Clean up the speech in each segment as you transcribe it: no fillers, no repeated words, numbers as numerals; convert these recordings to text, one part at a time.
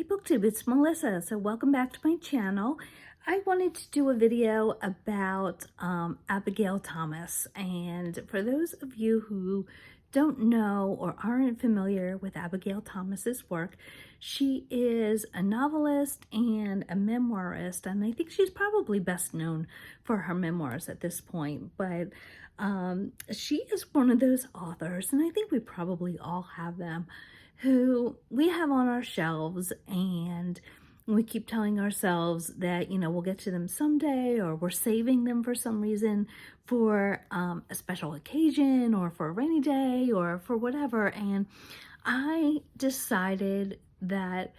BookTube, it's Melissa. So welcome back to my channel. I wanted to do a video about Abigail Thomas. And for those of you who don't know or aren't familiar with Abigail Thomas's work, she is a novelist and a memoirist. And I think she's probably best known for her memoirs at this point. But she is one of those authors, and I think we probably all have them, who we have on our shelves and we keep telling ourselves that, we'll get to them someday, or we're saving them for some reason, for a special occasion or for a rainy day or for whatever. And I decided that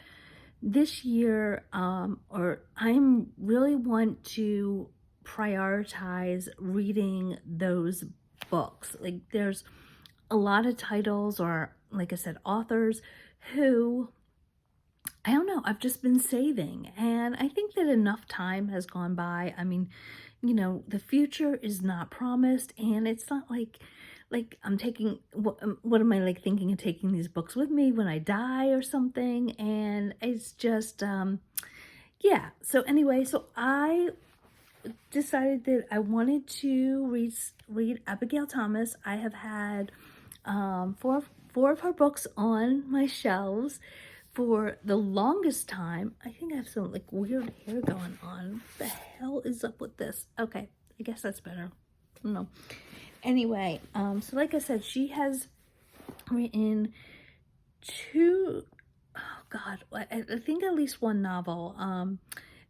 this year, or I really want to prioritize reading those books. Like, there's a lot of titles, or like I said, authors who, I don't know, I've just been saving. And I think that enough time has gone by. I mean, the future is not promised, and it's not like I'm taking, what am I like thinking of taking these books with me when I die or something? And it's just, yeah. So anyway, so I decided that I wanted to read Abigail Thomas. I have had four of her books on my shelves for the longest time. I think I have some like weird hair going on. What the hell is up with this? Okay, I guess that's better. I don't know. Anyway, so like I said, she has written I think at least one novel,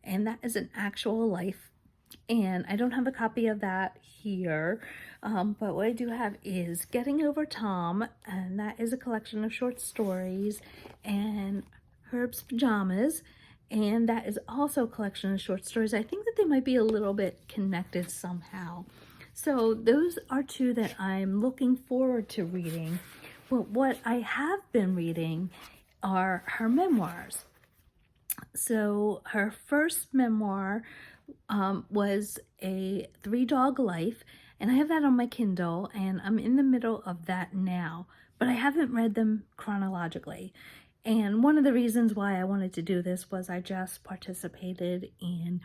and that is An Actual Life. And I don't have a copy of that here, but what I do have is Getting Over Tom, and that is a collection of short stories, and Herb's Pajamas, and that is also a collection of short stories. I think that they might be a little bit connected somehow. So those are two that I'm looking forward to reading. But what I have been reading are her memoirs. So her first memoir was A Three-Dog Life, and I have that on my Kindle, and I'm in the middle of that now, but I haven't read them chronologically. And one of the reasons why I wanted to do this was I just participated in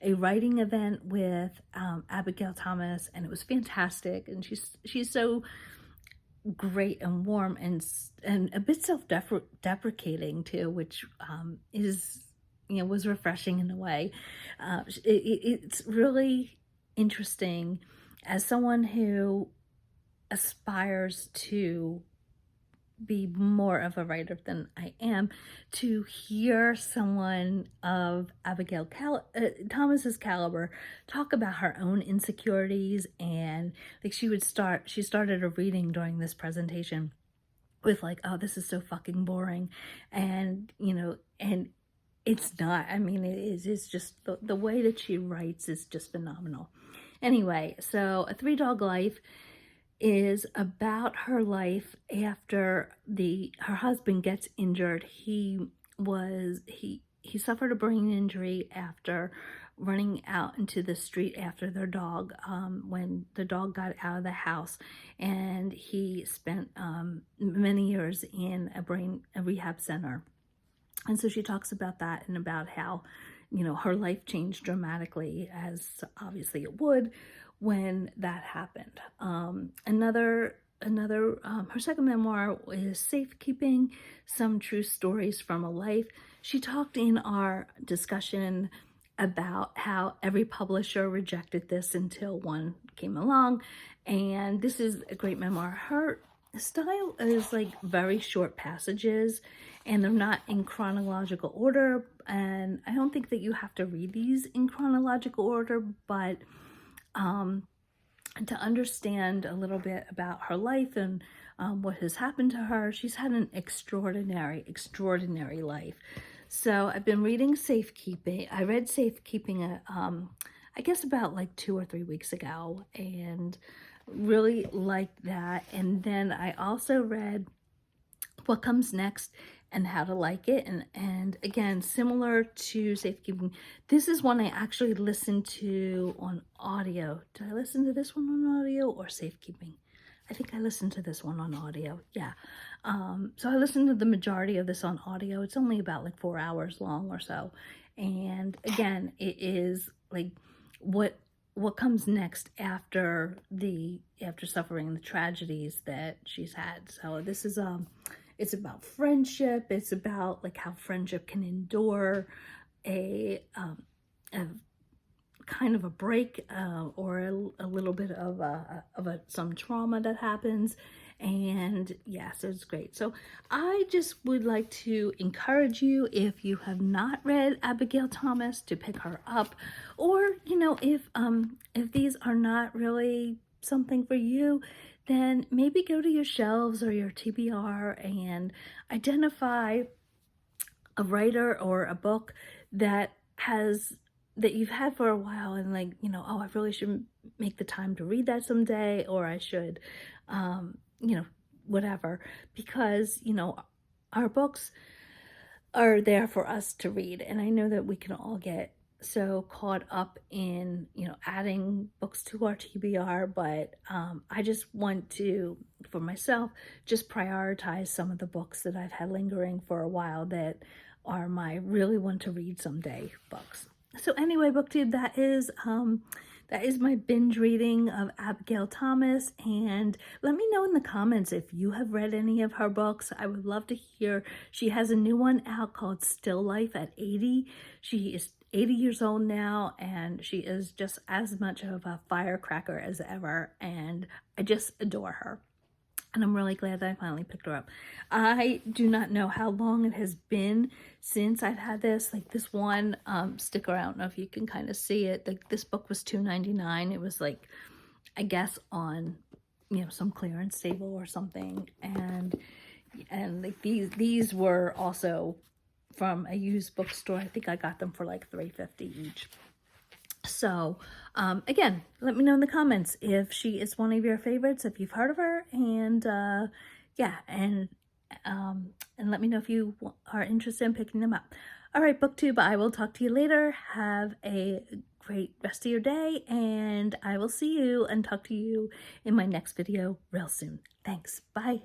a writing event with Abigail Thomas, and it was fantastic. And she's so great and warm and a bit self-deprecating too, which was refreshing in a way. It's really interesting, as someone who aspires to be more of a writer than I am, to hear someone of Abigail Thomas's caliber talk about her own insecurities. And like, she started a reading during this presentation with like, oh, this is so fucking boring. And and it's not. I mean, it's just the way that she writes is just phenomenal. Anyway, so A Three-Dog Life is about her life after her husband gets injured. He suffered a brain injury after running out into the street after their dog, when the dog got out of the house, and he spent many years in a rehab center. And so she talks about that, and about how, her life changed dramatically, as obviously it would when that happened. Her second memoir is Safekeeping, Some True Stories from a Life. She talked in our discussion about how every publisher rejected this until one came along, and this is a great memoir. Her style is like very short passages, and they're not in chronological order, and I don't think that you have to read these in chronological order, but to understand a little bit about her life and what has happened to her. She's had an extraordinary life. So I've been reading Safekeeping. I read Safekeeping I guess about like 2 or 3 weeks ago, and really liked that. And then I also read What Comes Next and How to Like It. And again, similar to Safekeeping, this is one I actually listened to on audio. Did I listen to this one on audio or Safekeeping? I think I listened to this one on audio. Yeah. So I listened to the majority of this on audio. It's only about like 4 hours long or so. And again, it is like what comes next after suffering the tragedies that she's had. So this is it's about friendship. It's about like how friendship can endure a kind of a break or a little bit of some trauma that happens. And yes, it's great. So I just would like to encourage you, if you have not read Abigail Thomas, to pick her up. Or if these are not really something for you, then maybe go to your shelves or your TBR and identify a writer or a book that you've had for a while, and like, oh, I really should make the time to read that someday, or I should, whatever, because, our books are there for us to read. And I know that we can all get so caught up in, adding books to our TBR, but I just want to, for myself, just prioritize some of the books that I've had lingering for a while that are my really want to read someday books. So anyway, BookTube, that is my binge reading of Abigail Thomas. And let me know in the comments if you have read any of her books. I would love to hear. She has a new one out called Still Life at 80. She is 80 years old now, and she is just as much of a firecracker as ever. And I just adore her. And I'm really glad that I finally picked her up. I do not know how long it has been since I've had this. Like this one sticker, I don't know if you can kind of see it. Like this book was $2.99. It was like, I guess on, some clearance table or something. And like these were also from a used bookstore. I think I got them for like $3.50 each. So again, let me know in the comments if she is one of your favorites, if you've heard of her, and yeah, and let me know if you are interested in picking them up. All right, BookTube, I will talk to you later. Have a great rest of your day, and I will see you and talk to you in my next video real soon. Thanks. Bye.